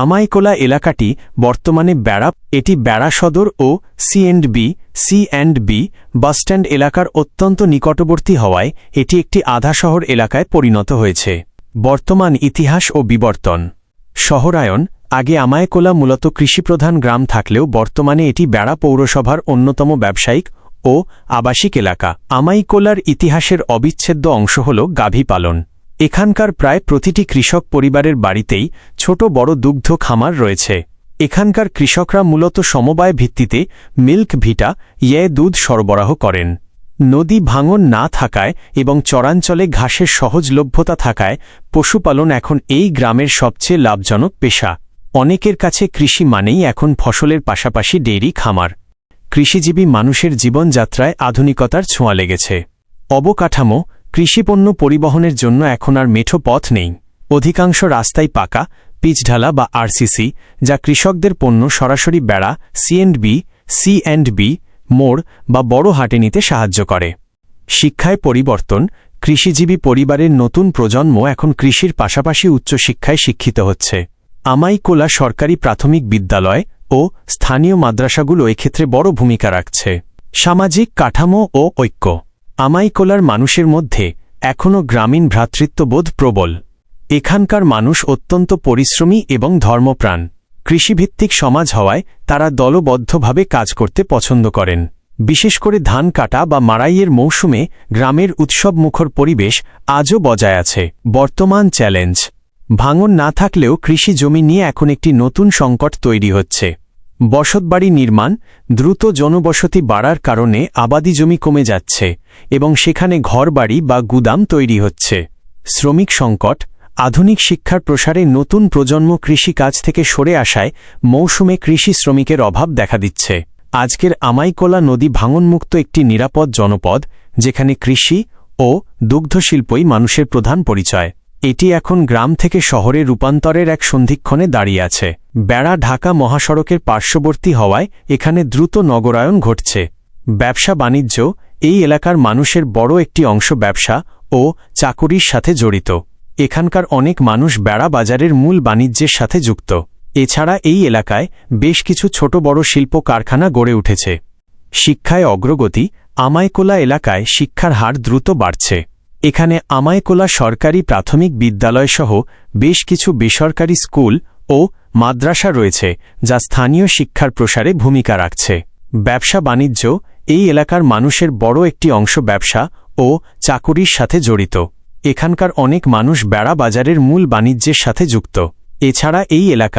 আমাইকোলা এলাকাটি বর্তমানে এটি বেড়া সদর ও সি&বি বাসস্ট্যান্ড এলাকার অত্যন্ত নিকটবর্তী হওয়ায় এটি একটি আধা শহর এলাকায় পরিণত হয়েছে। বর্তমান ইতিহাস ও বিবর্তন। শহরায়ন। আগে আমাইকোলা মূলত কৃষিপ্রধান গ্রাম থাকলেও বর্তমানে এটি বেড়া পৌরসভার অন্যতম ব্যবসায়িক ও আবাসিক এলাকা। আমাইকোলার ইতিহাসের অবিচ্ছেদ্য অংশ হল গাভী পালন। এখানকার প্রায় প্রতিটি কৃষক পরিবারের বাড়িতেই ছোট বড় দুগ্ধ খামার রয়েছে। এখানকার কৃষকরা মূলত সমবায় ভিত্তিতে মিল্ক ভিটা দুধ সরবরাহ করেন। নদী ভাঙন না থাকায় এবং চরাঞ্চলে ঘাসের সহজলভ্যতা থাকায় পশুপালন এখন এই গ্রামের সবচেয়ে লাভজনক পেশা। অনেকের কাছে কৃষি মানেই এখন ফসলের পাশাপাশি ডেইরি খামার। কৃষিজীবী মানুষের জীবনযাত্রায় আধুনিকতার ছোঁয়া লেগেছে। অবকাঠামো। কৃষিপণ্য পরিবহনের জন্য এখন আর মেঠো পথ নেই। অধিকাংশ রাস্তাই পাকা পিচঢালা বা আরসিসি, যা কৃষকদের পণ্য সরাসরি বেড়া সি&বি মোড় বা বড় হাটে নিতে সাহায্য করে। শিক্ষায় পরিবর্তন। কৃষিজীবী পরিবারের নতুন প্রজন্ম এখন কৃষির পাশাপাশি উচ্চশিক্ষায় শিক্ষিত হচ্ছে। আমাইকোলা সরকারি প্রাথমিক বিদ্যালয় ও স্থানীয় মাদ্রাসাগুলো এক্ষেত্রে বড় ভূমিকা রাখছে। সামাজিক কাঠামো ও ঐক্য। আমাইকোলার মানুষের মধ্যে এখনও গ্রামীণ ভ্রাতৃত্ববোধ প্রবল। এখানকার মানুষ অত্যন্ত পরিশ্রমী এবং ধর্মপ্রাণ। কৃষিভিত্তিক সমাজ হওয়ায় তারা দলবদ্ধভাবে কাজ করতে পছন্দ করেন। বিশেষ করে ধান কাটা বা মাড়াইয়ের মৌসুমে গ্রামের উৎসবমুখর পরিবেশ আজও বজায় আছে। বর্তমান চ্যালেঞ্জ। ভাঙন না থাকলেও কৃষি জমি নিয়ে এখন একটি নতুন সংকট তৈরি হচ্ছে। বসতবাড়ি নির্মাণ। দ্রুত জনবসতি বাড়ার কারণে আবাদি জমি কমে যাচ্ছে এবং সেখানে ঘরবাড়ি বা গুদাম তৈরি হচ্ছে। শ্রমিক সংকট। আধুনিক শিক্ষার প্রসারে নতুন প্রজন্ম কৃষিকাজ থেকে সরে আসায় মৌসুমে কৃষি শ্রমিকের অভাব দেখা দিচ্ছে। আজকের আমাইকোলা নদী ভাঙনমুক্ত একটি নিরাপদ জনপদ, যেখানে কৃষি ও দুগ্ধশিল্পই মানুষের প্রধান পরিচয়। এটি এখন গ্রাম থেকে শহরে রূপান্তরের এক সন্ধিক্ষণে দাঁড়িয়ে আছে। বেড়া ঢাকা মহাসড়কের পার্শ্ববর্তী হওয়ায় এখানে দ্রুত নগরায়ন ঘটছে। ব্যবসা বাণিজ্য। এই এলাকার মানুষের বড় একটি অংশ ব্যবসা ও চাকুরির সাথে জড়িত। এখানকার অনেক মানুষ বেড়া বাজারের মূল বাণিজ্যের সাথে যুক্ত। এছাড়া এই এলাকায় বেশ কিছু ছোট বড় শিল্প কারখানা গড়ে উঠেছে। শিক্ষায় অগ্রগতি। আমাইকোলা এলাকায় শিক্ষার হার দ্রুত বাড়ছে। এখানে আমাইকোলা সরকারি প্রাথমিক বিদ্যালয়সহ বেশ কিছু বেসরকারি স্কুল ও মাদ্রাসা রয়েছে, যা স্থানীয় শিক্ষার প্রসারে ভূমিকা রাখছে। ব্যবসা বাণিজ্য। এই এলাকার মানুষের বড় একটি অংশ ব্যবসা ও চাকুরির সাথে জড়িত। এখানকার অনেক মানুষ বেড়া বাজারের মূল বাণিজ্যের সাথে যুক্ত। এছাড়া এই এলাকায়